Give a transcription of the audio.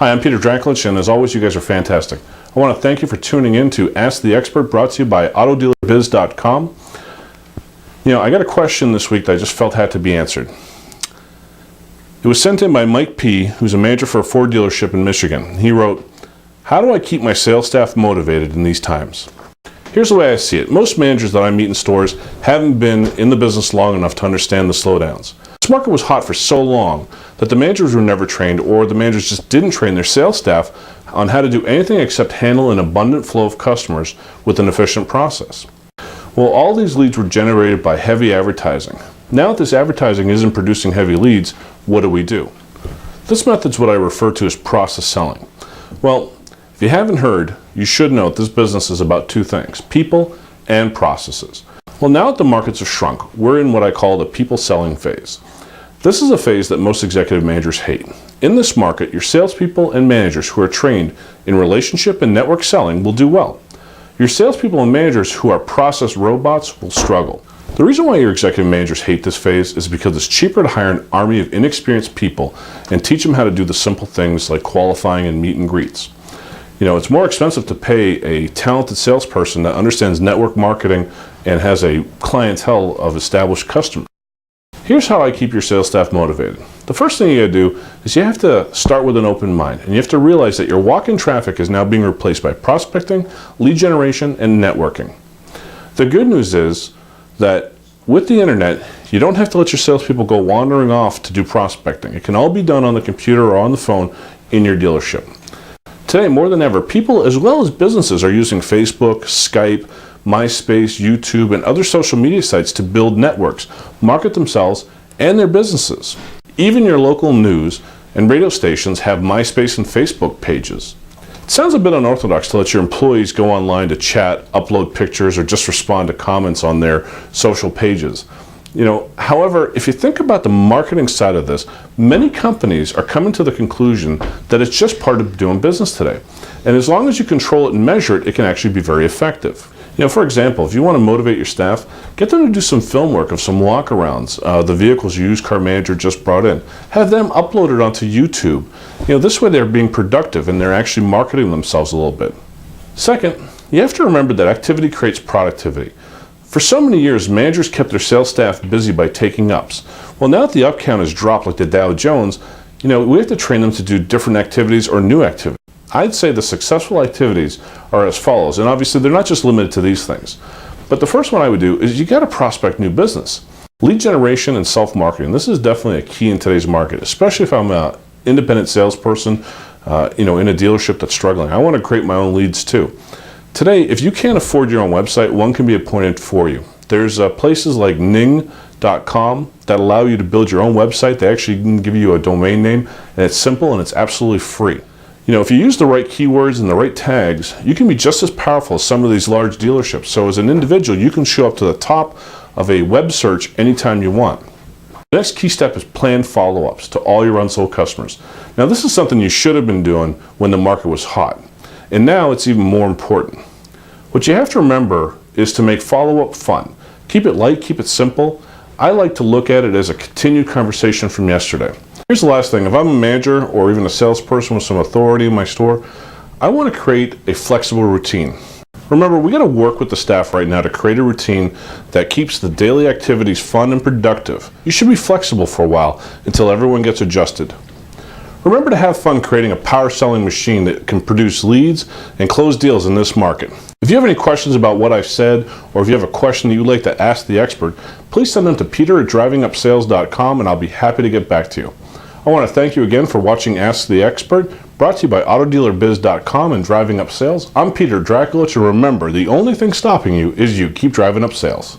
Hi, I'm Peter Drakulich, and as always, you guys are fantastic. I want to thank you for tuning in to Ask the Expert, brought to you by AutoDealerBiz.com. I got a question this week that I just felt had to be answered. It was sent in by Mike P., who's a manager for a Ford dealership in Michigan. He wrote, "How do I keep my sales staff motivated in these times?" Here's the way I see it. Most managers that I meet in stores haven't been in the business long enough to understand the slowdowns. This market was hot for so long that the managers were never trained, or the managers just didn't train their sales staff on how to do anything except handle an abundant flow of customers with an efficient process. Well, all these leads were generated by heavy advertising. Now that this advertising isn't producing heavy leads, what do? This method's what I refer to as process selling. Well, if you haven't heard, you should know that this business is about two things: people and processes. Well, now that the markets have shrunk, we're in what I call the people selling phase. This is a phase that most executive managers hate. In this market, your salespeople and managers who are trained in relationship and network selling will do well. Your salespeople and managers who are process robots will struggle. The reason why your executive managers hate this phase is because it's cheaper to hire an army of inexperienced people and teach them how to do the simple things like qualifying and meet and greets. It's more expensive to pay a talented salesperson that understands network marketing and has a clientele of established customers. Here's how I keep your sales staff motivated. The first thing you gotta do is you have to start with an open mind, and you have to realize that your walk-in traffic is now being replaced by prospecting, lead generation, and networking. The good news is that with the internet, you don't have to let your salespeople go wandering off to do prospecting. It can all be done on the computer or on the phone in your dealership. Today, more than ever, people as well as businesses are using Facebook, Skype, MySpace, YouTube, and other social media sites to build networks, market themselves and their businesses. Even your local news and radio stations have MySpace and Facebook pages. It sounds a bit unorthodox to let your employees go online to chat, upload pictures, or just respond to comments on their social pages. However, if you think about the marketing side of this, many companies are coming to the conclusion that it's just part of doing business today. And as long as you control it and measure it, it can actually be very effective. For example, if you want to motivate your staff, get them to do some film work of some walkarounds, the vehicles your used car manager just brought in. Have them uploaded onto YouTube. This way they're being productive and they're actually marketing themselves a little bit. Second, you have to remember that activity creates productivity. For so many years, managers kept their sales staff busy by taking ups. Well, now that the up count has dropped like the Dow Jones, we have to train them to do different activities or new activities. I'd say the successful activities are as follows, and obviously they're not just limited to these things. But the first one I would do is you got to prospect new business. Lead generation and self-marketing. This is definitely a key in today's market, especially if I'm an independent salesperson, in a dealership that's struggling. I want to create my own leads too. Today, if you can't afford your own website, one can be appointed for you. There's places like ning.com that allow you to build your own website. They actually can give you a domain name, and it's simple and it's absolutely free. If you use the right keywords and the right tags, you can be just as powerful as some of these large dealerships. So as an individual, you can show up to the top of a web search anytime you want. The next key step is plan follow-ups to all your unsold customers. Now, this is something you should have been doing when the market was hot, and now it's even more important. What you have to remember is to make follow-up fun. Keep it light, keep it simple. I like to look at it as a continued conversation from yesterday. Here's the last thing. If I'm a manager or even a salesperson with some authority in my store, I want to create a flexible routine. Remember, we got to work with the staff right now to create a routine that keeps the daily activities fun and productive. You should be flexible for a while until everyone gets adjusted. Remember to have fun creating a power selling machine that can produce leads and close deals in this market. If you have any questions about what I've said, or if you have a question that you'd like to ask the expert, please send them to peter@drivingupsales.com and I'll be happy to get back to you. I want to thank you again for watching Ask the Expert, brought to you by AutoDealerBiz.com and Driving Up Sales. I'm Peter Drakulich, and remember, the only thing stopping you is you. Keep driving up sales.